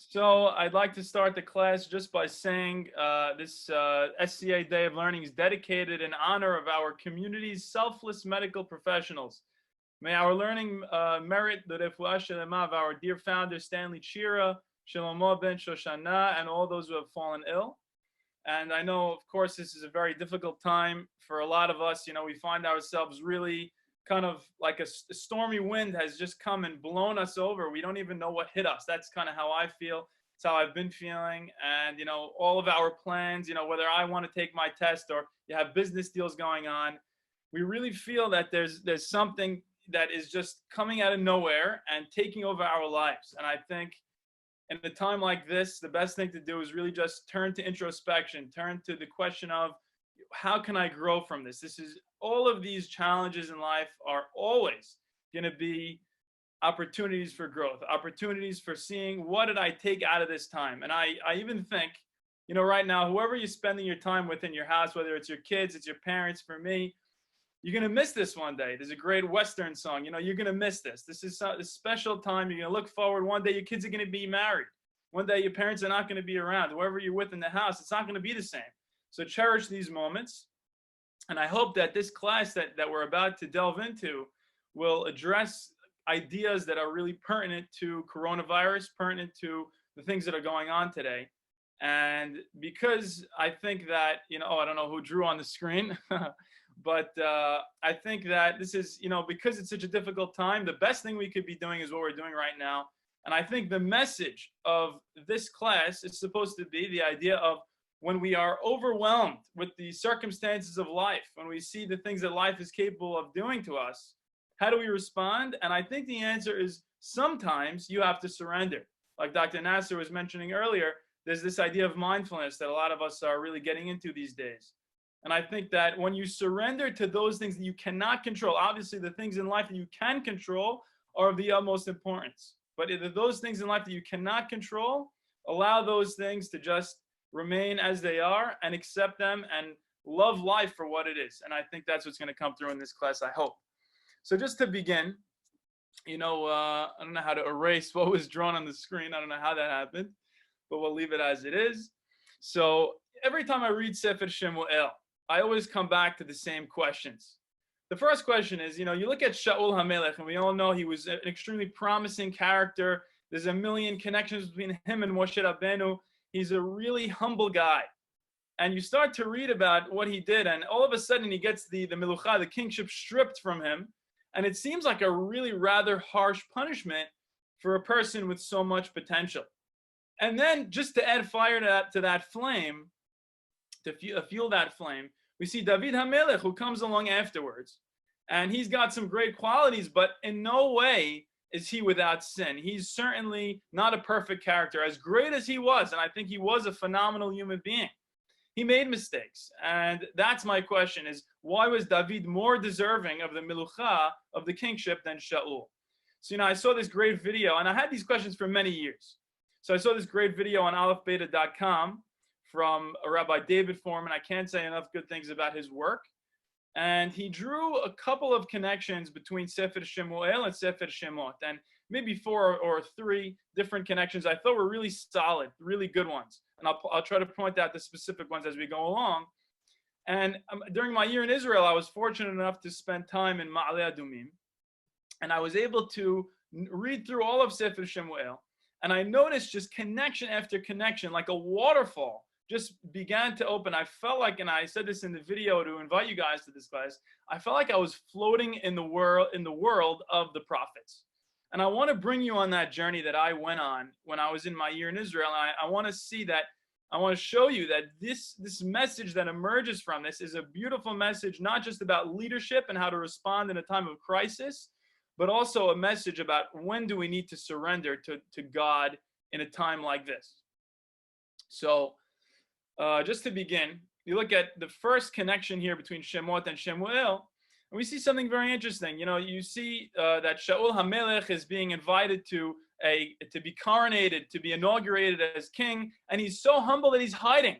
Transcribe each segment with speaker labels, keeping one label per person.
Speaker 1: So I'd like to start the class just by saying this SCA Day of Learning is dedicated in honor of our community's selfless medical professionals. May our learning merit the Refuah Shelemah of our dear founder Stanley Chera, Shlomo Ben Shoshana, and all those who have fallen ill. And I know, of course, this is a very difficult time for a lot of us. You know, we find ourselves really kind of like a stormy wind has just come and blown us over. We don't even know what hit us. That's kind of how I feel. It's how I've been feeling. And, you know, all of our plans, you know, whether I want to take my test or you have business deals going on, we really feel that there's something that is just coming out of nowhere and taking over our lives. And I think in a time like this, the best thing to do is really just turn to introspection, turn to the question of how can I grow from this? This is all of these challenges in life are always going to be opportunities for growth, opportunities for seeing what did I take out of this time. And I even think, you know, right now, whoever you're spending your time with in your house, whether it's your kids, it's your parents, for me, you're going to miss this one day. There's a great Western song, you know, you're going to miss this. This is a special time. You're going to look forward. One day your kids are going to be married. One day your parents are not going to be around. Whoever you're with in the house, it's not going to be the same. So cherish these moments. And I hope that this class that we're about to delve into will address ideas that are really pertinent to coronavirus, pertinent to the things that are going on today. And because I think that, you know, I don't know who drew on the screen, but I think that this is, you know, because it's such a difficult time, the best thing we could be doing is what we're doing right now. And I think the message of this class is supposed to be the idea of when we are overwhelmed with the circumstances of life, when we see the things that life is capable of doing to us, how do we respond? And I think the answer is sometimes you have to surrender. Like Dr. Nasser was mentioning earlier, there's this idea of mindfulness that a lot of us are really getting into these days. And I think that when you surrender to those things that you cannot control, obviously the things in life that you can control are of the utmost importance. But those things in life that you cannot control, allow those things to just remain as they are and accept them and love life for what it is. And I think that's what's going to come through in this class, I hope. So just to begin, you know, I don't know how to erase what was drawn on the screen. I don't know how that happened, but we'll leave it as it is. So every time I read Sefer Shemuel, I always come back to the same questions. The first question is, you know, you look at Shaul HaMelech, and we all know he was an extremely promising character. There's a million connections between him and Moshe Rabbeinu. He's a really humble guy. And you start to read about what he did, and all of a sudden he gets the melucha, the kingship, stripped from him. And it seems like a really rather harsh punishment for a person with so much potential. And then just to add fire to that flame, to fuel that flame, we see David HaMelech, who comes along afterwards. And he's got some great qualities, but in no way is he without sin. He's certainly not a perfect character. As great as he was, and I think he was a phenomenal human being, he made mistakes. And that's my question, is why was David more deserving of the milucha, of the kingship, than Shaul? So, you know, I saw this great video, and I had these questions for many years. So I saw this great video on aleph-beta.com from Rabbi David Foreman. I can't say enough good things about his work. And he drew a couple of connections between Sefer Shemuel and Sefer Shemot, and maybe 4 or 3 different connections I thought were really solid, really good ones. And I'll try to point out the specific ones as we go along. And during my year in Israel, I was fortunate enough to spend time in Ma'ale Adumim, and I was able to read through all of Sefer Shemuel, and I noticed just connection after connection, like a waterfall, just began to open. I felt like, and I said this in the video to invite you guys to this class, I felt like I was floating in the world of the prophets. And I want to bring you on that journey that I went on when I was in my year in Israel. And I want to see that, I want to show you that this message that emerges from this is a beautiful message, not just about leadership and how to respond in a time of crisis, but also a message about when do we need to surrender to God in a time like this. So just to begin, you look at the first connection here between Shemot and Shemuel, and we see something very interesting. You know, you see that Shaul HaMelech is being invited to be coronated, to be inaugurated as king, and he's so humble that he's hiding.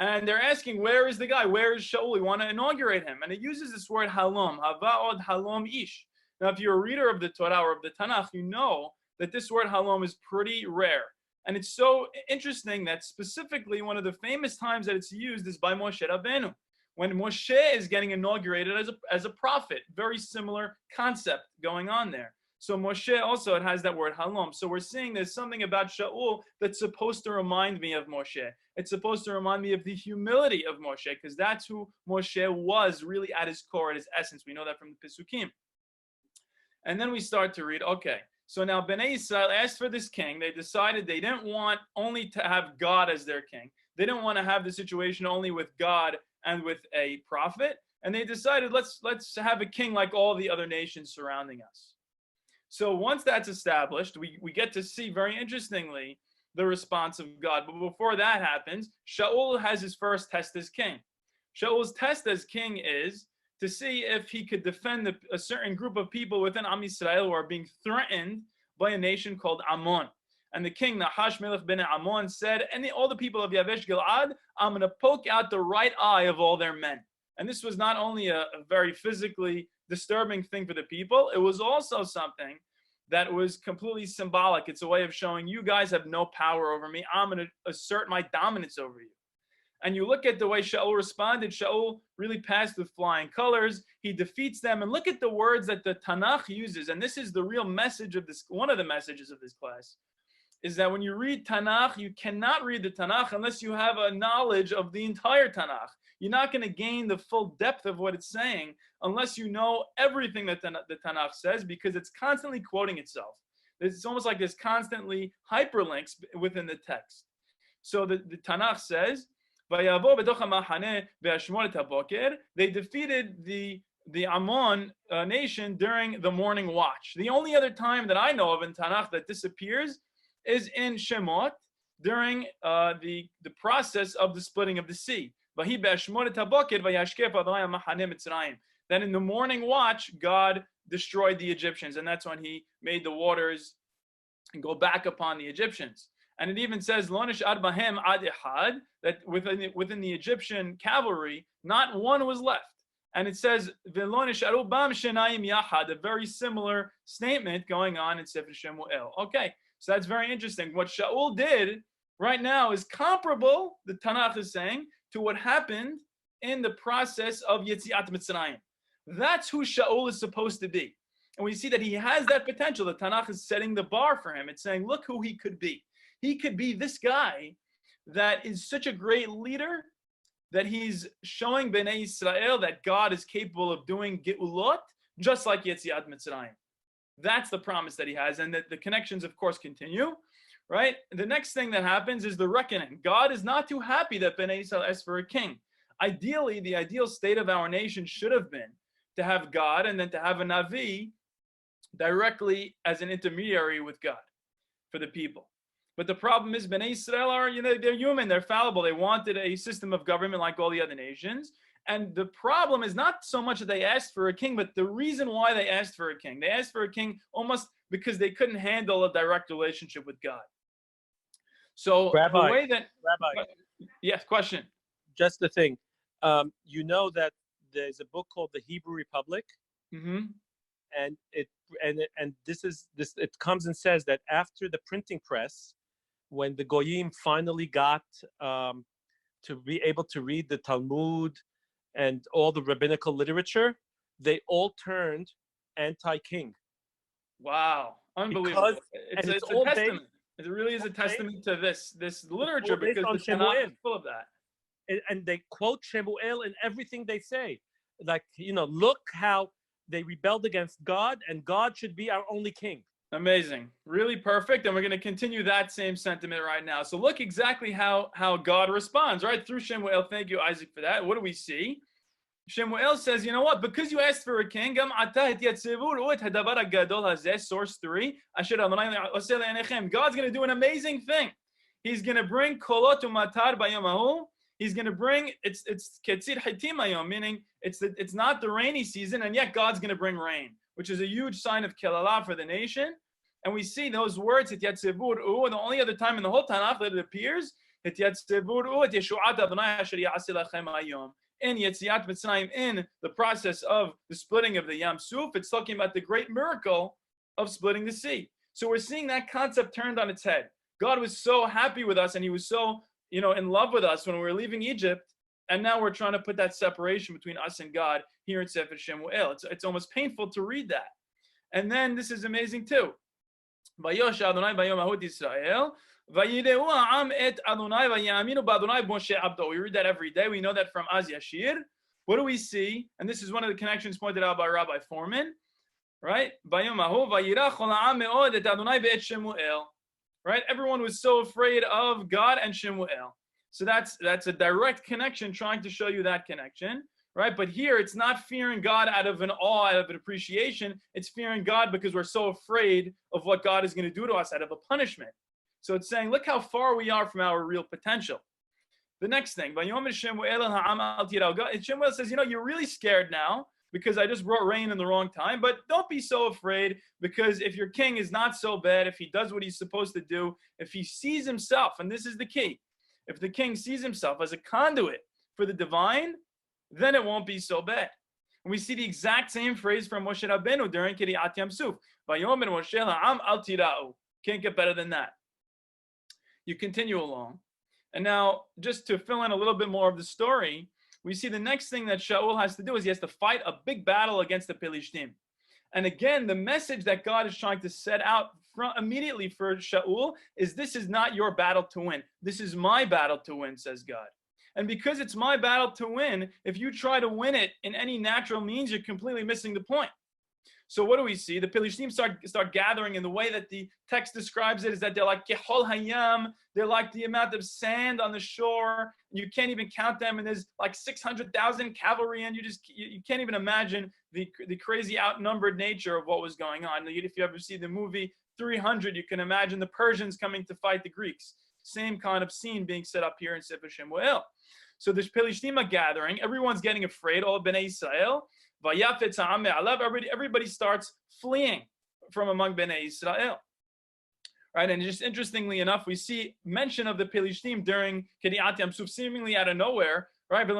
Speaker 1: And they're asking, where is the guy? Where is Shaul? We want to inaugurate him. And it uses this word halom, hava'od halom ish. Now, if you're a reader of the Torah or of the Tanakh, you know that this word halom is pretty rare. And it's so interesting that specifically one of the famous times that it's used is by Moshe Rabbeinu, when Moshe is getting inaugurated as a prophet. Very similar concept going on there. So Moshe also, it has that word halom. So we're seeing there's something about Shaul that's supposed to remind me of Moshe. It's supposed to remind me of the humility of Moshe, because that's who Moshe was really at his core, at his essence. We know that from the Pesukim. And then we start to read, okay, so now Bnei Israel asked for this king. They decided they didn't want only to have God as their king. They didn't want to have the situation only with God and with a prophet. And they decided, let's have a king like all the other nations surrounding us. So once that's established, we get to see, very interestingly, the response of God. But before that happens, Shaul has his first test as king. Shaul's test as king is to see if he could defend a certain group of people within Am Yisrael who are being threatened by a nation called Ammon. And the king, Nahash Melech ben Ammon, said, all the people of Yavesh Gilad, I'm going to poke out the right eye of all their men. And this was not only a very physically disturbing thing for the people, it was also something that was completely symbolic. It's a way of showing you guys have no power over me. I'm going to assert my dominance over you. And you look at the way Shaul responded. Shaul really passed with flying colors. He defeats them. And look at the words that the Tanakh uses. And this is the real message of this, one of the messages of this class, is that when you read Tanakh, you cannot read the Tanakh unless you have a knowledge of the entire Tanakh. You're not going to gain the full depth of what it's saying unless you know everything that the Tanakh says, because it's constantly quoting itself. It's almost like there's constantly hyperlinks within the text. So the Tanakh says, they defeated the Ammon nation during the morning watch. The only other time that I know of in Tanakh that this appears is in Shemot during the process of the splitting of the sea. Then in the morning watch, God destroyed the Egyptians, and that's when he made the waters go back upon the Egyptians. And it even says, that within the Egyptian cavalry, not one was left. And it says, a very similar statement going on in Sefer Shemuel. Okay, so that's very interesting. What Shaul did right now is comparable, the Tanakh is saying, to what happened in the process of Yetziat Mitzrayim. That's who Shaul is supposed to be. And we see that he has that potential. The Tanakh is setting the bar for him. It's saying, look who he could be. He could be this guy that is such a great leader that he's showing Bnei Israel that God is capable of doing Geulot, just like Yetziat Mitzrayim. That's the promise that he has. And that the connections, of course, continue, right? The next thing that happens is the reckoning. God is not too happy that Bnei Israel asks for a king. Ideally, the ideal state of our nation should have been to have God and then to have a Navi directly as an intermediary with God for the people. But the problem is Bnei Israel are, they're human, they're fallible. They wanted a system of government like all the other nations. And the problem is not so much that they asked for a king, but the reason why they asked for a king. They asked for a king almost because they couldn't handle a direct relationship with God. So
Speaker 2: Rabbi,
Speaker 1: the way that...
Speaker 2: Rabbi.
Speaker 1: Yes, question.
Speaker 2: Just the thing. You know that there's a book called The Hebrew Republic.
Speaker 1: Mm-hmm.
Speaker 2: And it comes and says that after the printing press, when the Goyim finally got to be able to read the Talmud and all the rabbinical literature, they all turned anti-king.
Speaker 1: Wow, unbelievable! It's a testament. It really is a testament to this literature, because the Tanakh is full of that.
Speaker 2: And they quote Shemuel in everything they say. Like, look how they rebelled against God, and God should be our only king.
Speaker 1: Amazing. Really perfect. And we're going to continue that same sentiment right now. So look exactly how God responds, right? Through Shemuel. Thank you, Isaac, for that. What do we see? Shemuel says, you know what? Because you asked for a king, source 3, God's going to do an amazing thing. He's going to bring kolot umatar bayamahu. He's going to bring, it's ketzir hitim, meaning it's not the rainy season, and yet God's going to bring rain, which is a huge sign of kelalah for the nation. And we see those words, and the only other time in the whole Tanakh that it appears, in Yetziat Mitzrayim, in the process of the splitting of the Yam Suf, it's talking about the great miracle of splitting the sea. So we're seeing that concept turned on its head. God was so happy with us and he was so, in love with us when we were leaving Egypt. And now we're trying to put that separation between us and God here in Sefer Shemuel. It's almost painful to read that. And then this is amazing too. Vayosh Adonai bayom ahut Yisrael. Vayideu ha'am et Adonai vayaminu ba'Adonai Moshe abdo. We read that every day. We know that from Az Yashir. What do we see? And this is one of the connections pointed out by Rabbi Foreman. Right? Bayom ahu vayirach chol ha'am me'od et Adonai ve'et Shemuel. Right? Everyone was so afraid of God and Shemuel. So that's a direct connection, trying to show you that connection, right? But here, it's not fearing God out of an awe, out of an appreciation. It's fearing God because we're so afraid of what God is going to do to us out of a punishment. So it's saying, look how far we are from our real potential. The next thing, Shemuel says, you're really scared now because I just brought rain in the wrong time, but don't be so afraid, because if your king is not so bad, if he does what he's supposed to do, if he sees himself, and this is the key, if the king sees himself as a conduit for the divine, then it won't be so bad. And we see the exact same phrase from Moshe Rabbeinu during Kiriyat Yamsuf. Vayomer Moshe la'am al tira'u. Can't get better than that. You continue along. And now, just to fill in a little bit more of the story, we see the next thing that Shaul has to do is he has to fight a big battle against the Pelishtim. And again, the message that God is trying to set out immediately for Shaul is, this is not your battle to win. This is my battle to win, says God. And because it's my battle to win, if you try to win it in any natural means, you're completely missing the point. So what do we see? The Pelishtim start gathering, and the way that the text describes it is that they're like Kehol Hayam. They're like the amount of sand on the shore. You can't even count them, and there's like 600,000 cavalry, and you can't even imagine the crazy outnumbered nature of what was going on. If you ever see the movie 300, you can imagine the Persians coming to fight the Greeks. Same kind of scene being set up here in Sefer Shemuel. So there's Pelishtim are gathering. Everyone's getting afraid. All of Bnei Israel. Everybody starts fleeing from among Bnei Israel. Right, and just interestingly enough, we see mention of the Pelishtim during Kiriyat Yamsuf, seemingly out of nowhere. Right, God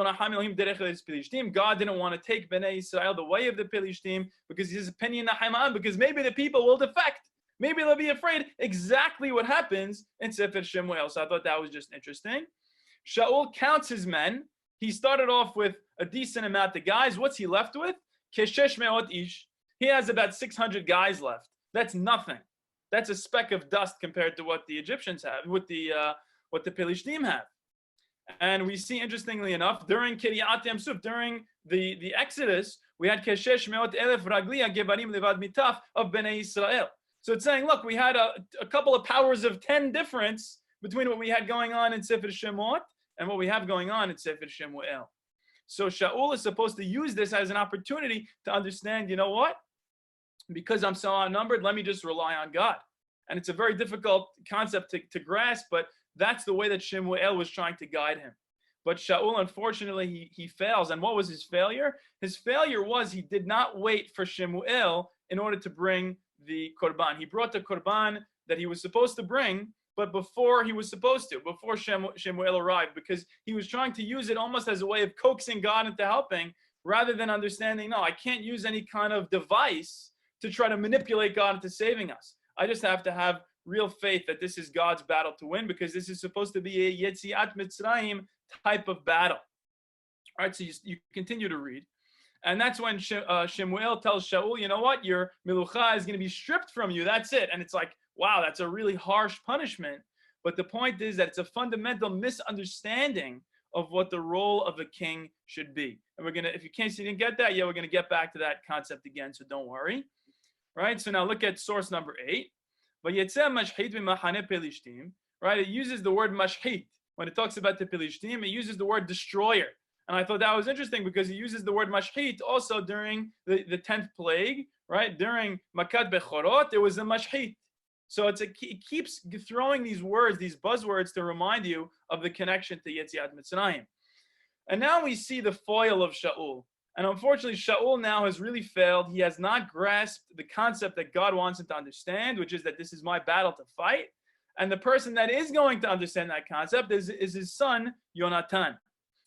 Speaker 1: didn't want to take Bnei Israel the way of the Pelishtim because his opinion, because maybe the people will defect. Maybe they'll be afraid. Exactly what happens in Sefer Shemuel. So I thought that was just interesting. Shaul counts his men. He started off with a decent amount of guys. What's he left with? Keshesh me'ot ish. He has about 600 guys left. That's nothing. That's a speck of dust compared to what the Egyptians have, what the Pelishtim have. And we see, interestingly enough, during Kiriyat Yamsuf, during the Exodus, we had Keshesh me'ot elef ragli gebarim levad mitaf of Bnei Israel. So it's saying, look, we had a couple of powers of 10 difference between what we had going on in Sefer Shemot and what we have going on in Sefer Shemuel. So Shaul is supposed to use this as an opportunity to understand, you know what? Because I'm so outnumbered, let me just rely on God. And it's a very difficult concept to grasp, but that's the way that Shemuel was trying to guide him. But Shaul, unfortunately, he fails. And what was his failure? His failure was he did not wait for Shemuel in order to bring the Korban. He brought the Korban that he was supposed to bring, but before he was supposed to, before Shemuel arrived, because he was trying to use it almost as a way of coaxing God into helping, rather than understanding, no, I can't use any kind of device to try to manipulate God into saving us. I just have to have real faith that this is God's battle to win, because this is supposed to be a Yetziat Mitzrayim type of battle. All right, so you continue to read. And that's when Shemuel tells Shaul, you know what, your Milucha is going to be stripped from you. That's it. And it's like, wow, that's a really harsh punishment. But the point is that it's a fundamental misunderstanding of what the role of a king should be. And we're going to, if you didn't get that, we're going to get back to that concept again, so don't worry. Right? So now look at source number 8. Right? It uses the word mashhit. When it talks about the Pelishtim, it uses the word destroyer. And I thought that was interesting because he uses the word mashhit also during the 10th plague, right? During Makat Bechorot, there was a mashhit. So it keeps throwing these words, these buzzwords, to remind you of the connection to Yetziat Mitzrayim. And now we see the foil of Shaul. And unfortunately, Shaul now has really failed. He has not grasped the concept that God wants him to understand, which is that this is my battle to fight. And the person that is going to understand that concept is his son, Yonatan.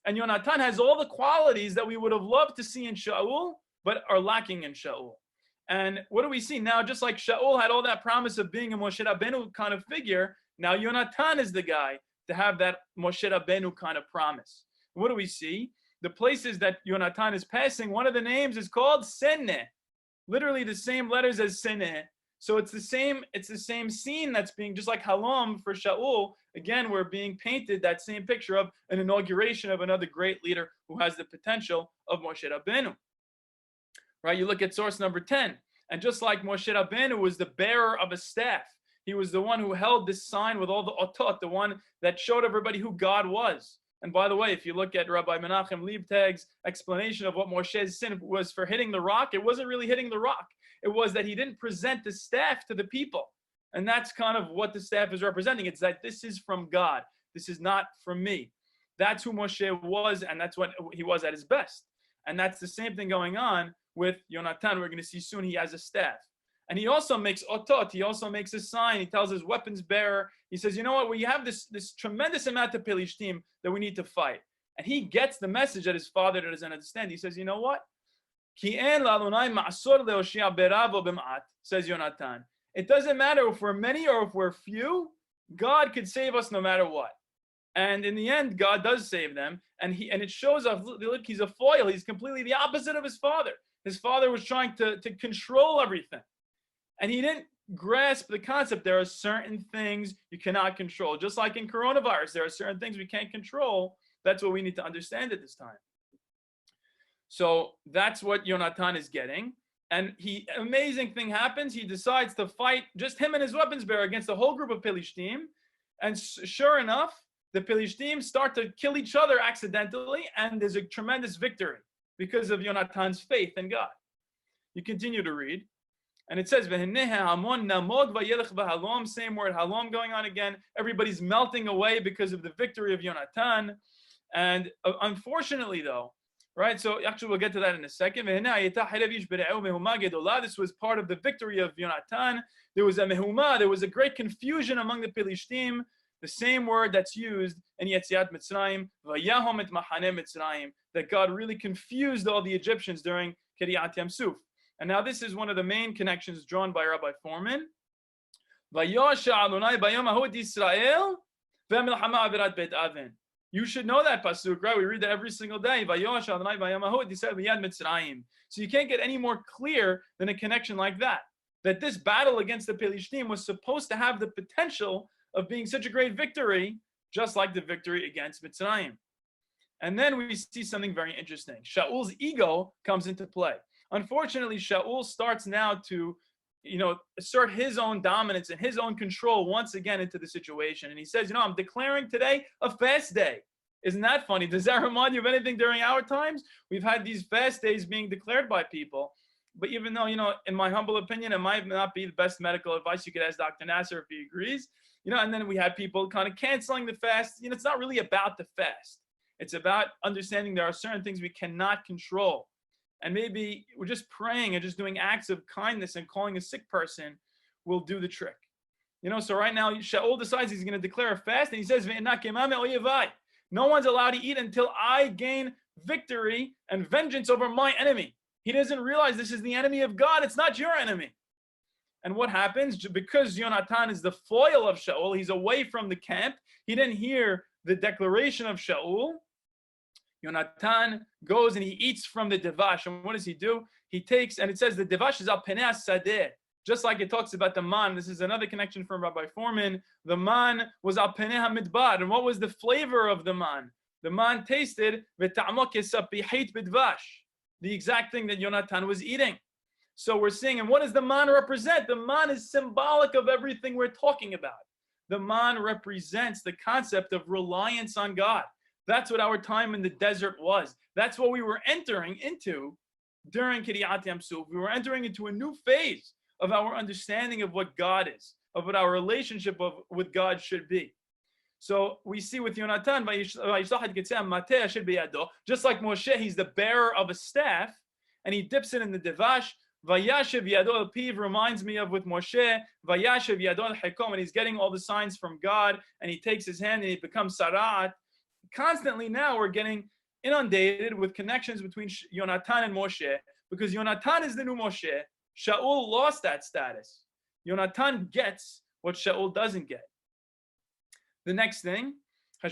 Speaker 1: And Yonatan has all the qualities that we would have loved to see in Shaul, but are lacking in Shaul. And what do we see now? Just like Shaul had all that promise of being a Moshe Rabbeinu kind of figure, Now Yonatan is the guy to have that Moshe Rabbeinu kind of promise. What do we see? The places that Yonatan is passing, one of the names is called Seneh, literally the same letters as Seneh. So it's the same scene that's being, just like Halom for Shaul. Again, we're being painted that same picture of an inauguration of another great leader who has the potential of Moshe Rabbeinu. Right? You look at source number 10, and just like Moshe Rabbeinu was the bearer of a staff, he was the one who held this sign with all the otot, the one that showed everybody who God was. And by the way, if you look at Rabbi Menachem Leibtag's explanation of what Moshe's sin was for hitting the rock, it wasn't really hitting the rock. It was that he didn't present the staff to the people. And that's kind of what the staff is representing. It's that this is from God. This is not from me. That's who Moshe was, and that's what he was at his best. And that's the same thing going on with Yonatan. We're going to see soon he has a staff. And he also makes otot. He also makes a sign. He tells his weapons bearer. He says, you know what? We have this tremendous amount of Pelishtim that we need to fight. And he gets the message that his father doesn't understand. He says, you know what? Says Yonatan. It doesn't matter if we're many or if we're few. God could save us no matter what. And in the end, God does save them. And it shows us, look, he's a foil. He's completely the opposite of his father. His father was trying to control everything. And he didn't grasp the concept. There are certain things you cannot control. Just like in coronavirus, there are certain things we can't control. That's what we need to understand at this time. So that's what Yonatan is getting. And amazing thing happens. He decides to fight just him and his weapons bearer against a whole group of Pelishtim. And sure enough, the Pelishtim start to kill each other accidentally. And there's a tremendous victory because of Yonatan's faith in God. You continue to read. And it says, same word, halom going on again. Everybody's melting away because of the victory of Yonatan. And unfortunately, though, right? So actually, we'll get to that in a second. This was part of the victory of Yonatan. There was a mehuma, there was a great confusion among the Pelishtim. The same word that's used in Yetziat Mitzrayim, vayahom et machane Mitzrayim, that God really confused all the Egyptians during Kiryat Yamsuf. And now this is one of the main connections drawn by Rabbi Foreman. You should know that pasuk, right? We read that every single day. So you can't get any more clear than a connection like that. That this battle against the Pelishtim was supposed to have the potential of being such a great victory, just like the victory against Mitzrayim. And then we see something very interesting. Shaul's ego comes into play. Unfortunately, Shaul starts now to, assert his own dominance and his own control once again into the situation. And he says, I'm declaring today a fast day. Isn't that funny? Does that remind you of anything during our times? We've had these fast days being declared by people. But even though, in my humble opinion, it might not be the best medical advice, you could ask Dr. Nasser if he agrees. And then we had people kind of canceling the fast. It's not really about the fast. It's about understanding there are certain things we cannot control. And maybe we're just praying and just doing acts of kindness and calling a sick person will do the trick. So right now, Shaul decides he's going to declare a fast, and he says, no one's allowed to eat until I gain victory and vengeance over my enemy. He doesn't realize this is the enemy of God. It's not your enemy. And what happens? Because Yonatan is the foil of Shaul, he's away from the camp. He didn't hear the declaration of Shaul. Yonatan goes and he eats from the devash. And what does he do? He takes, and it says the devash is al penei sadeh. Just like it talks about the man. This is another connection from Rabbi Foreman. The man was al penei hamidbar. And what was the flavor of the man? The man tasted v'ta'amo kesapihit bidvash. The exact thing that Yonatan was eating. So we're seeing, and what does the man represent? The man is symbolic of everything we're talking about. The man represents the concept of reliance on God. That's what our time in the desert was. That's what we were entering into during Kiryat Yamsuf. We were entering into a new phase of our understanding of what God is, of what our relationship with God should be. So we see with Yonatan, just like Moshe, he's the bearer of a staff, and he dips it in the devash. Vayashev yado al piv reminds me of with Moshe. Vayashev yado al hekom, and he's getting all the signs from God, and he takes his hand and he becomes sarat. Constantly now we're getting inundated with connections between Yonatan and Moshe, because Yonatan is the new Moshe. Shaul lost that status. Yonatan gets what Shaul doesn't get. The next thing, right?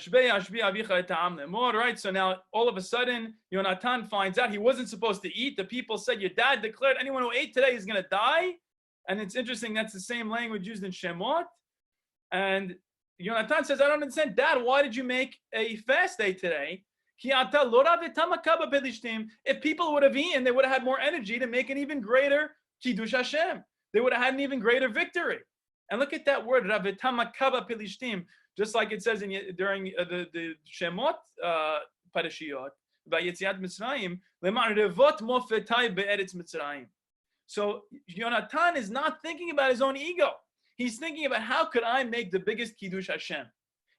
Speaker 1: So now all of a sudden, Yonatan finds out he wasn't supposed to eat. The people said, your dad declared anyone who ate today is going to die. And it's interesting, that's the same language used in Shemot. And Yonatan says, I don't understand, Dad, why did you make a fast day today? If people would have eaten, they would have had more energy to make an even greater Kiddush Hashem. They would have had an even greater victory. And look at that word, Ravetama Kaba Pilishtim, just like it says during the Shemot Parashiyot, by Yetziat Mitzrayim, Lemar Revot Mofetai Be'eretz Mitzrayim. So Yonatan is not thinking about his own ego. He's thinking about how could I make the biggest Kiddush Hashem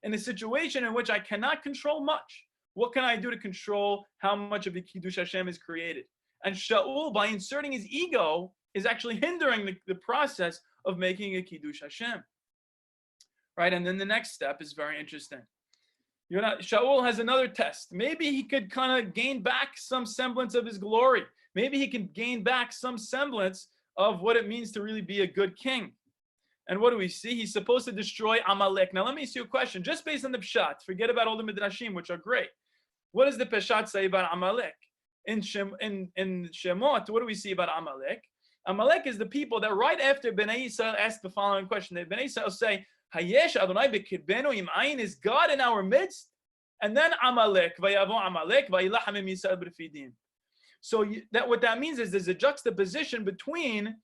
Speaker 1: in a situation in which I cannot control much. What can I do to control how much of the Kiddush Hashem is created? And Shaul, by inserting his ego, is actually hindering the process of making a Kiddush Hashem. Right? And then the next step is very interesting. Shaul has another test. Maybe he could kind of gain back some semblance of his glory. Maybe he can gain back some semblance of what it means to really be a good king. And what do we see? He's supposed to destroy Amalek. Now, let me ask you a question. Just based on the Pshat, forget about all the Midrashim, which are great. What does the Pshat say about Amalek? In Shemot, what do we see about Amalek? Amalek is the people that right after Bnei Yisrael ask the following question. They Bnei Yisrael say, Hayesh Adonai b'kidbenu im ayin, is God in our midst? And then Amalek, vayavo Amalek, vayilachem Yisrael b'refidim. So what that means is there's a juxtaposition between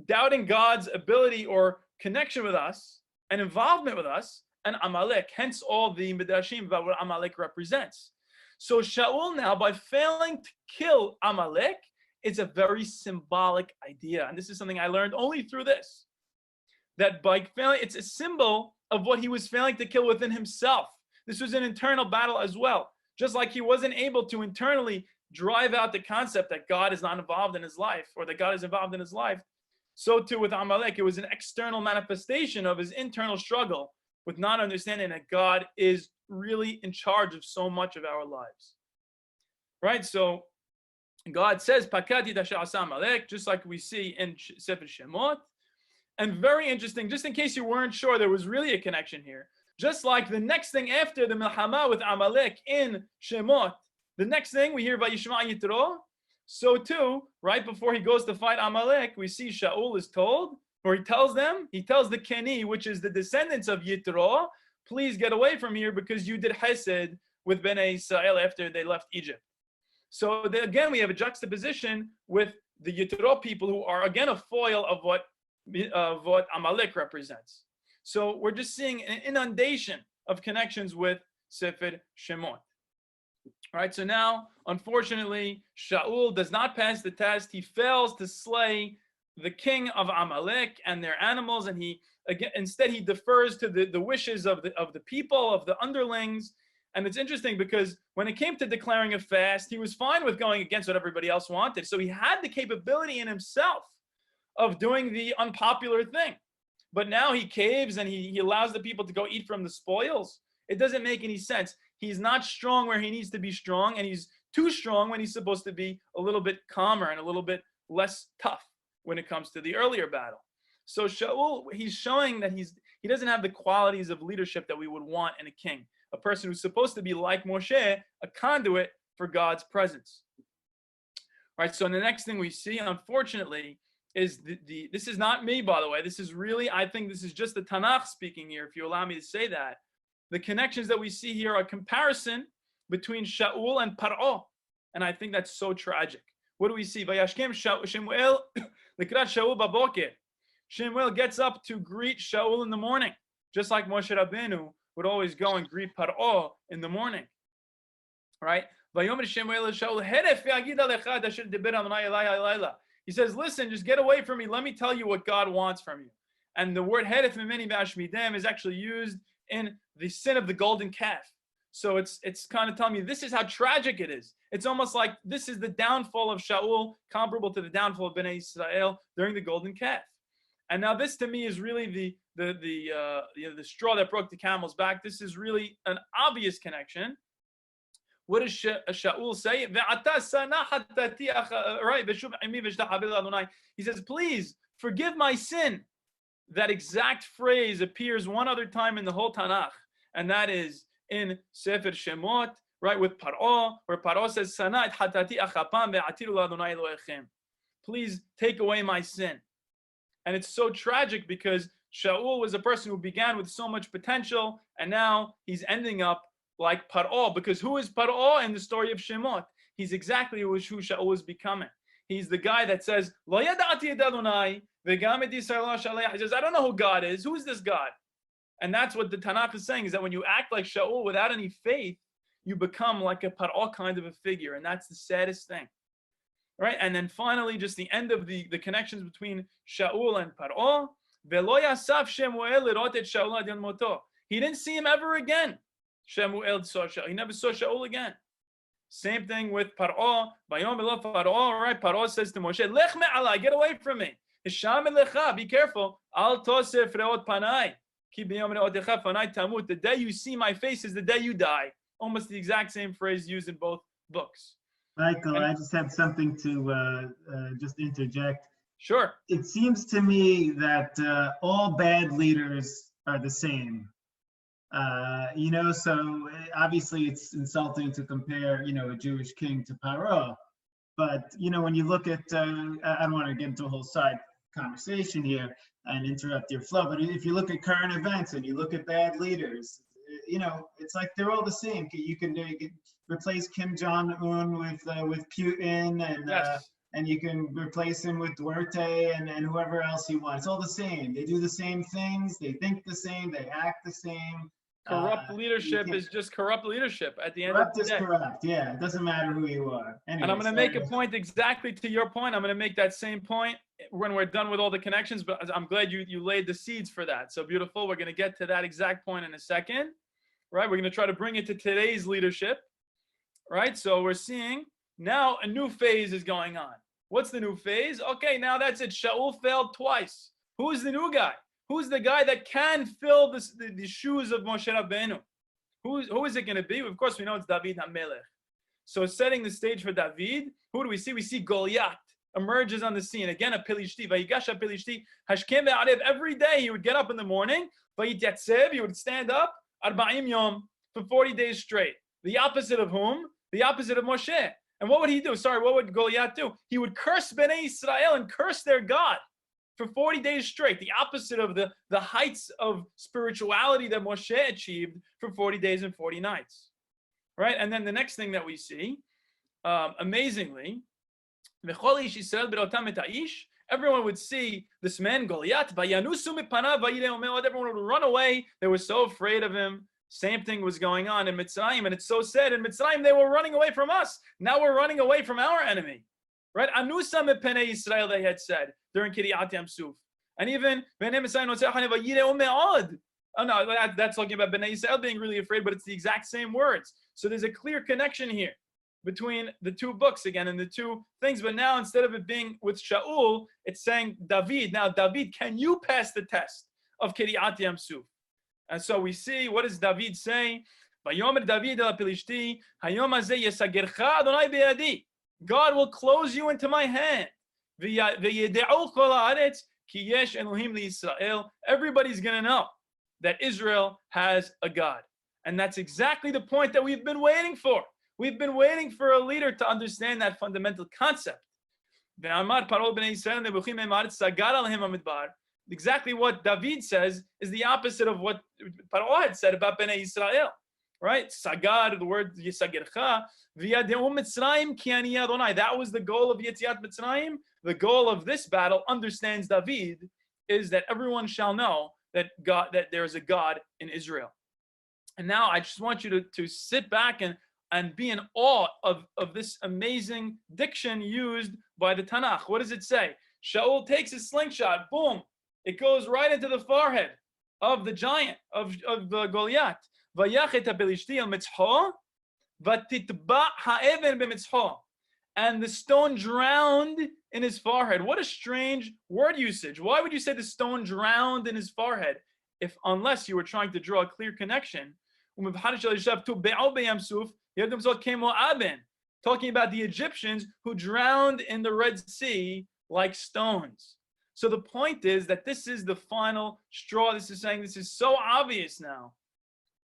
Speaker 1: doubting God's ability or connection with us and involvement with us and Amalek, hence all the Midrashim about what Amalek represents. So Shaul now, by failing to kill Amalek, it's a very symbolic idea. And this is something I learned only through this. That by failing, it's a symbol of what he was failing to kill within himself. This was an internal battle as well. Just like he wasn't able to internally drive out the concept that God is not involved in his life or that God is involved in his life, so too with Amalek, it was an external manifestation of his internal struggle with not understanding that God is really in charge of so much of our lives. Right? So God says, Pakati Dasha Amalek, just like we see in Sefer Shemot. And very interesting, just in case you weren't sure, there was really a connection here. Just like the next thing after the Milchama with Amalek in Shemot, the next thing we hear about Yishma Yitro. So too, right before he goes to fight Amalek, we see Shaul is told, or he tells the Keni, which is the descendants of Yitro, please get away from here because you did Hesed with Bnei Israel after they left Egypt. So again, we have a juxtaposition with the Yitro people who are again a foil of what Amalek represents. So we're just seeing an inundation of connections with Sefer Shemot. All right, so now, unfortunately, Shaul does not pass the test. He fails to slay the king of Amalek and their animals, and instead he defers to the wishes of the people, of the underlings. And it's interesting because when it came to declaring a fast, he was fine with going against what everybody else wanted. So he had the capability in himself of doing the unpopular thing. But now he caves and he allows the people to go eat from the spoils. It doesn't make any sense. He's not strong where he needs to be strong, and he's too strong when he's supposed to be a little bit calmer and a little bit less tough when it comes to the earlier battle. So Shaul, he's showing that he doesn't have the qualities of leadership that we would want in a king, a person who's supposed to be like Moshe, a conduit for God's presence. Right. So the next thing we see, unfortunately, is this is not me, by the way. This is really, I think this is just the Tanakh speaking here, if you allow me to say that. The connections that we see here are a comparison between Shaul and Paro. And I think that's so tragic. What do we see? Vayashkem Shemuel Likrat Shaul baboker. Shemuel gets up to greet Shaul in the morning, just like Moshe Rabbeinu would always go and greet Paro in the morning. Right? Vayomer Shemuel Shaul Heref yagid alecha asher diber Adonai elai halayla. He says, listen, just get away from me. Let me tell you what God wants from you. And the word Heref mimeni v'ashmidem is actually used in the sin of the golden calf. So it's kind of telling me this is how tragic it is. It's almost like this is the downfall of Shaul, comparable to the downfall of Bnei Israel during the golden calf. And now this to me is really the straw that broke the camel's back. This is really an obvious connection. What does Shaul say? He says, please forgive my sin. That exact phrase appears one other time in the whole Tanakh. and that is in Sefer Shemot, right, with Paro, where Paro says, "Sanat hatati achapam ve'atiru l'Adonai Elohechem." Please take away my sin. And it's so tragic because Shaul was a person who began with so much potential, and now he's ending up like Paro. Because who is Paro in the story of Shemot? He's exactly who Shaul is becoming. He's the guy that says, "Lo yada'ati et Adonai v'gam et Yisrael shalech." He says, "I don't know who God is. Who is this God?" And that's what the Tanakh is saying, is that when you act like Shaul without any faith, you become like a Paro kind of a figure. And that's the saddest thing. Right? And then finally, just the end of the connections between Shaul and Paro. V'lo yasaf Shemuel lirot et Shaul ad yom moto. He didn't see him ever again. Shemuel saw Shaul. He never saw Shaul again. Same thing with Paro. Vayom elo Paro, right? Paro says to Moshe, "Lech me'alai, get away from me. Hisham elecha, be careful. Al tosef reot panai. Ki b'yom reotecha panai tamut. The day you see my face is the day you die." Almost the exact same phrase used in both books.
Speaker 3: Michael, I just have something to just interject.
Speaker 1: Sure.
Speaker 3: It seems to me that all bad leaders are the same. So obviously it's insulting to compare, a Jewish king to Paro. But, when you look at, I don't want to get into a whole side conversation here and interrupt your flow, but if you look at current events and you look at bad leaders, it's like they're all the same. You can replace Kim Jong-un with Putin, and
Speaker 1: Yes.
Speaker 3: And you can replace him with Duarte and whoever else you want. It's all the same. They do the same things. They think the same. They act the same.
Speaker 1: Corrupt leadership is just corrupt leadership at the end
Speaker 3: Corrupt
Speaker 1: of the day.
Speaker 3: is corrupt. Yeah, it doesn't matter who you are. Anyways,
Speaker 1: And I'm going to make a point exactly to your point. I'm going to make that same point when we're done with all the connections, but I'm glad you laid the seeds for that. So beautiful. We're going to get to that exact point in a second, right? We're going to try to bring it to today's leadership, right? So we're seeing now a new phase is going on. What's the new phase? Okay, now that's it. Shaul failed twice. Who's the new guy? Who's the guy that can fill the shoes of Moshe Rabbeinu? Who is it going to be? Of course, we know it's David HaMelech. So setting the stage for David, who do we see? We see Goliath emerges on the scene. Again, a Pilishti. Vayigash Pilishti. Hashkem ve'arev. Every day he would get up in the morning. Vayityatzeb. He would stand up. Arba'im yom. For 40 days straight. The opposite of whom? The opposite of Moshe. And what would he do? What would Goliath do? He would curse Bnei Israel and curse their God for 40 days straight. The opposite of the heights of spirituality that Moshe achieved for 40 days and 40 nights. Right? And then the next thing that we see, amazingly, everyone would see this man Goliath. Everyone would run away. They were so afraid of him. Same thing was going on in Mitzrayim, and it's so sad. In Mitzrayim, they were running away from us. Now we're running away from our enemy. Right? Anusa mepnei Yisrael, they had said during Kiriyat Yamsuf. And even oh no, that's talking about Bnei Yisrael being really afraid, but it's the exact same words. So there's a clear connection here between the two books again and the two things. But now instead of it being with Shaul, it's saying David. Now, David, can you pass the test of Kiriyat Yamsuf? And so we see, what does David say? Vayomer David el Pilishti, Hayom hazeh yesagercha Adonai beyadi. God will close you into my hand. V'yedeu kol haaretz ki yesh Elohim liYisrael. Everybody's going to know that Israel has a God. And that's exactly the point that we've been waiting for. We've been waiting for a leader to understand that fundamental concept. Exactly what David says is the opposite of what Paro had said about Bnei Israel. Right? Sagar, the word Yisagercha, V'yadeu Mitzrayim ki ani Adonai. That was the goal of Yetziat Mitzrayim. The goal of this battle, understands David, is that everyone shall know that there is a God in Israel. And now I just want you to sit back and be in awe of this amazing diction used by the Tanakh. What does it say? Shaul takes his slingshot, boom, it goes right into the forehead of the giant, of Goliath. Vayachet ha'Pelishti al mitzho, v'titba ha'even b'mitzho. And the stone drowned in his forehead. What a strange word usage. Why would you say the stone drowned in his forehead unless you were trying to draw a clear connection? Talking about the Egyptians who drowned in the Red Sea like stones. So the point is that this is the final straw. This is saying this is so obvious now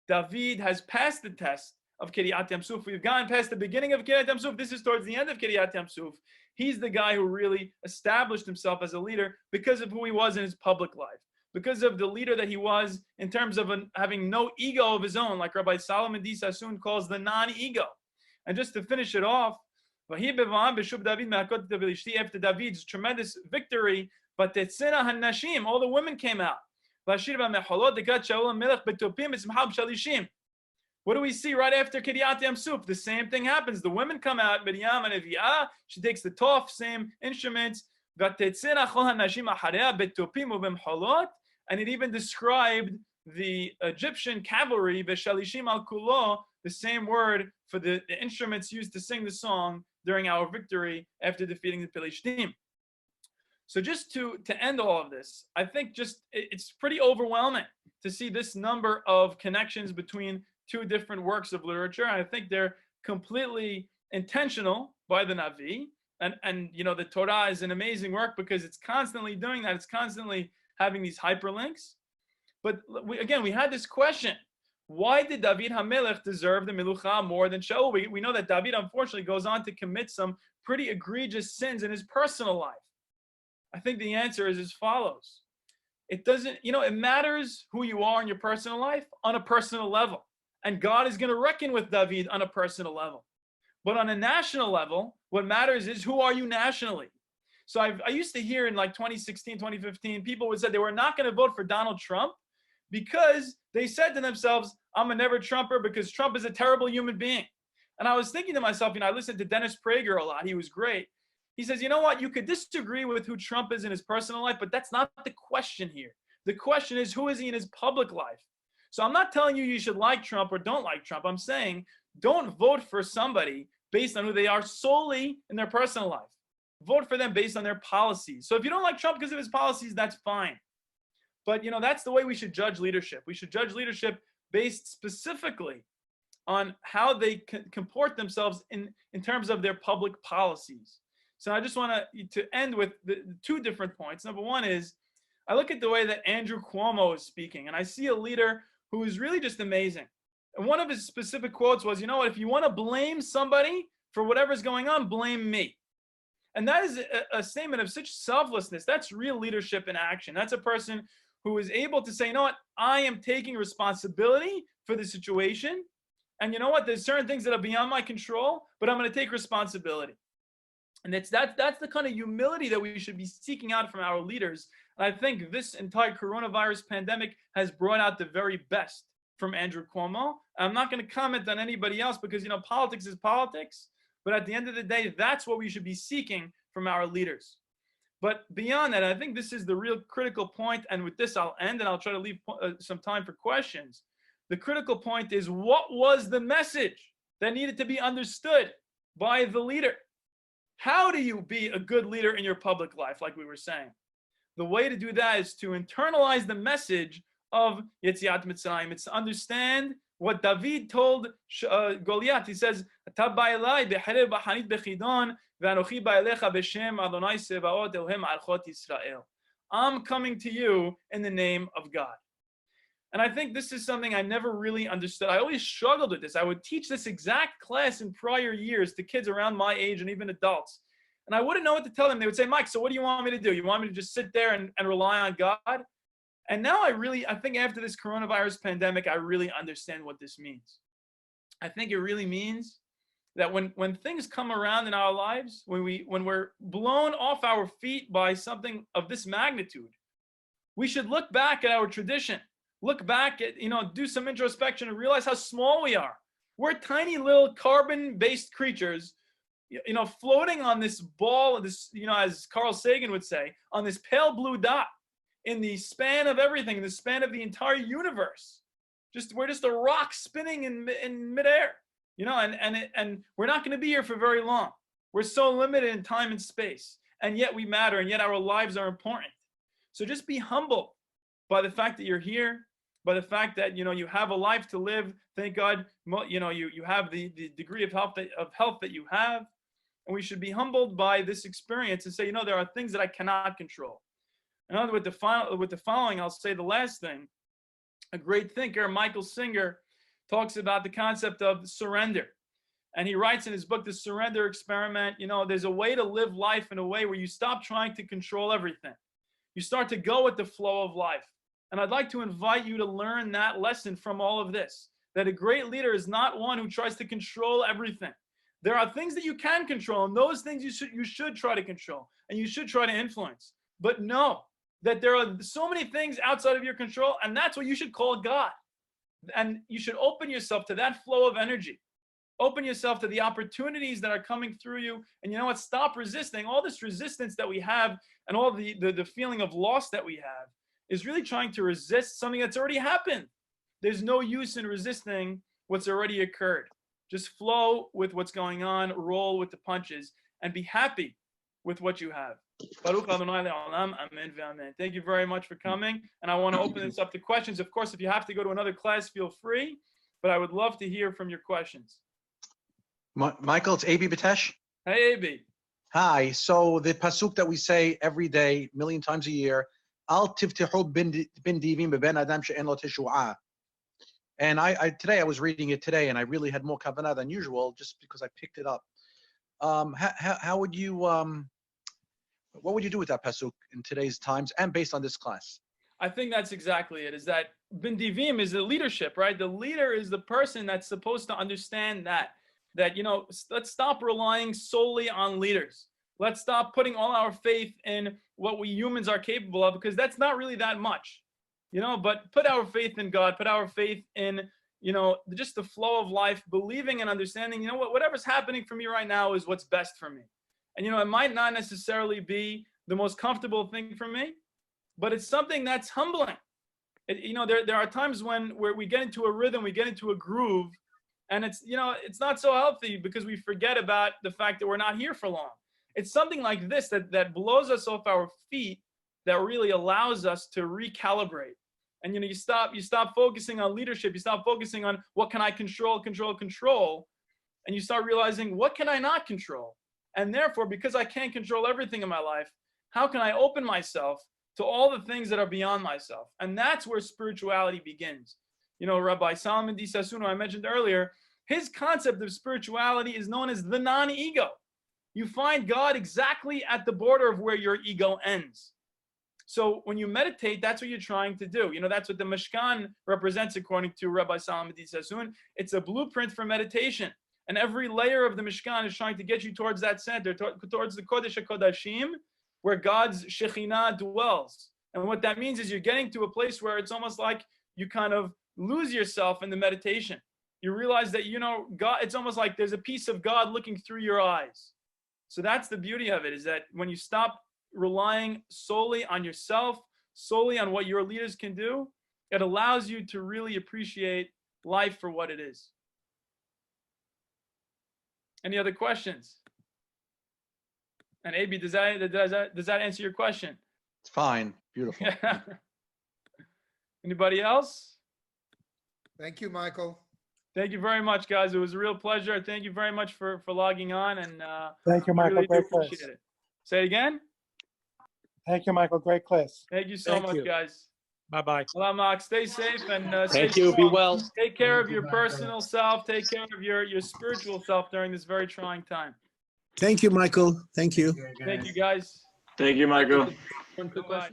Speaker 1: David has passed the test of Kiryat Yamsuf. We've gone past the beginning of Kiryat Yamsuf. This is towards the end of Kiryat Yamsuf. He's the guy who really established himself as a leader because of who he was in his public life, because of the leader that he was in terms of having no ego of his own, like Rabbi Solomon D. Sassoon calls the non-ego. And just to finish it off, after David's tremendous victory, all the women came out. What do we see right after Kiryat Yamsuf? The same thing happens. The women come out, Miriam and Eviah, she takes the tov, same instruments, and it even described the Egyptian cavalry, Veshalishim al Kulo, the same word for the instruments used to sing the song during our victory after defeating the Philistines. So just to end all of this, I think it's pretty overwhelming to see this number of connections between two different works of literature. I think they're completely intentional by the Navi. And the Torah is an amazing work because it's constantly doing that. It's constantly having these hyperlinks. But we had this question. Why did David HaMelech deserve the Melucha more than Shaul? We know that David, unfortunately, goes on to commit some pretty egregious sins in his personal life. I think the answer is as follows. It doesn't, it matters who you are in your personal life on a personal level. And God is going to reckon with David on a personal level. But on a national level, what matters is who are you nationally? So I used to hear in like 2016, 2015, people would say they were not going to vote for Donald Trump because they said to themselves, I'm a never Trumper because Trump is a terrible human being. And I was thinking to myself, I listened to Dennis Prager a lot. He was great. He says, you know what? You could disagree with who Trump is in his personal life, but that's not the question here. The question is, who is he in his public life? So I'm not telling you should like Trump or don't like Trump. I'm saying don't vote for somebody based on who they are solely in their personal life. Vote for them based on their policies. So if you don't like Trump because of his policies, that's fine. But, that's the way we should judge leadership. We should judge leadership based specifically on how they comport themselves in terms of their public policies. So I just want to end with the two different points. Number one is, I look at the way that Andrew Cuomo is speaking, and I see a leader who is really just amazing. And one of his specific quotes was, if you want to blame somebody for whatever's going on, blame me. And that is a statement of such selflessness. That's real leadership in action. That's a person who is able to say, you know what, I am taking responsibility for the situation. And you know what, there's certain things that are beyond my control, but I'm going to take responsibility. And that's the kind of humility that we should be seeking out from our leaders. And I think this entire coronavirus pandemic has brought out the very best from Andrew Cuomo. I'm not going to comment on anybody else because, politics is politics. But at the end of the day, that's what we should be seeking from our leaders. But beyond that, I think this is the real critical point. And with this, I'll end and I'll try to leave some time for questions. The critical point is, what was the message that needed to be understood by the leader? How do you be a good leader in your public life, like we were saying? The way to do that is to internalize the message of Yetziat Mitzrayim. It's to understand what David told Goliath. He says, I'm coming to you in the name of God. And I think this is something I never really understood. I always struggled with this. I would teach this exact class in prior years to kids around my age and even adults. And I wouldn't know what to tell them. They would say, Mike, so what do you want me to do? You want me to just sit there and rely on God? And now I think after this coronavirus pandemic, I really understand what this means. I think it really means that when things come around in our lives, when we're blown off our feet by something of this magnitude, we should look back at our tradition. Look back at, do some introspection and realize how small we are. We're tiny little carbon-based creatures, floating on this ball, this, as Carl Sagan would say, on this pale blue dot in the span of everything, in the span of the entire universe. We're just a rock spinning in midair, and we're not going to be here for very long. We're so limited in time and space, and yet we matter, and yet our lives are important. So just be humbled by the fact that you're here, by the fact that you have a life to live. Thank God, you have the degree of health that you have, and we should be humbled by this experience and say, there are things that I cannot control. And with the following, I'll say the last thing. A great thinker, Michael Singer, talks about the concept of surrender. And he writes in his book, The Surrender Experiment, there's a way to live life in a way where you stop trying to control everything. You start to go with the flow of life. And I'd like to invite you to learn that lesson from all of this, that a great leader is not one who tries to control everything. There are things that you can control, and those things you should try to control, and you should try to influence. But know that there are so many things outside of your control, and that's what you should call God. And you should open yourself to that flow of energy. Open yourself to the opportunities that are coming through you. And you know what? Stop resisting. All this resistance that we have and all the feeling of loss that we have is really trying to resist something that's already happened. There's no use in resisting what's already occurred. Just flow with what's going on, roll with the punches, and be happy with what you have. Baruch Adonai le'olam, amen ve'amen. Thank you very much for coming. And I want to open this up to questions. Of course, if you have to go to another class, feel free. But I would love to hear from your questions.
Speaker 4: Michael, it's Abi Batesh.
Speaker 1: Hey, Abi.
Speaker 4: Hi. So the pasuk that we say every day, a million times a year, Al tiftihu bin divim beben adam she'en lo teshu'ah. And today I was reading it today, and I really had more kavanah than usual, just because I picked it up. How would you, what would you do with that pasuk in today's times, and based on this class?
Speaker 1: I think that's exactly it. Is that bin divim is the leadership, right? The leader is the person that's supposed to understand that let's stop relying solely on leaders. Let's stop putting all our faith in what we humans are capable of, because that's not really that much, but put our faith in God, put our faith in, just the flow of life, believing and understanding, whatever's happening for me right now is what's best for me. And, it might not necessarily be the most comfortable thing for me, but it's something that's humbling. There are times where we get into a rhythm, we get into a groove, and it's not so healthy because we forget about the fact that we're not here for long. It's something like this that blows us off our feet, that really allows us to recalibrate. And you stop focusing on leadership, you stop focusing on what can I control, and you start realizing what can I not control. And therefore, because I can't control everything in my life, how can I open myself to all the things that are beyond myself? And that's where spirituality begins. Rabbi Shlomo Ben Shoshana, I mentioned earlier, his concept of spirituality is known as the non-ego. You find God exactly at the border of where your ego ends. So when you meditate, that's what you're trying to do. That's what the Mishkan represents, according to Rabbi Shlomo Ben Shoshana. It's a blueprint for meditation. And every layer of the Mishkan is trying to get you towards that center, towards the Kodesh HaKodashim, where God's Shekhinah dwells. And what that means is you're getting to a place where it's almost like you kind of lose yourself in the meditation. You realize that, God, it's almost like there's a piece of God looking through your eyes. So that's the beauty of it, is that when you stop relying solely on yourself, solely on what your leaders can do, it allows you to really appreciate life for what it is. Any other questions? And Abi, does that answer your question?
Speaker 4: It's fine. Beautiful.
Speaker 1: Anybody else?
Speaker 5: Thank you, Michael.
Speaker 1: Thank you very much, guys. It was a real pleasure. Thank you very much for logging on. And
Speaker 6: thank you, Michael.
Speaker 1: Really
Speaker 6: great class.
Speaker 1: It. Say it again.
Speaker 6: Thank you, Michael. Great class.
Speaker 1: Thank you so much, guys.
Speaker 2: Bye-bye.
Speaker 1: Salamak. Stay safe and
Speaker 2: thank you. Be well.
Speaker 1: Take care of your personal self. Take care of your spiritual self during this very trying time.
Speaker 7: Thank you, Michael. Thank you.
Speaker 1: Thank you, guys.
Speaker 8: Thank you, Michael.
Speaker 1: Goodbye.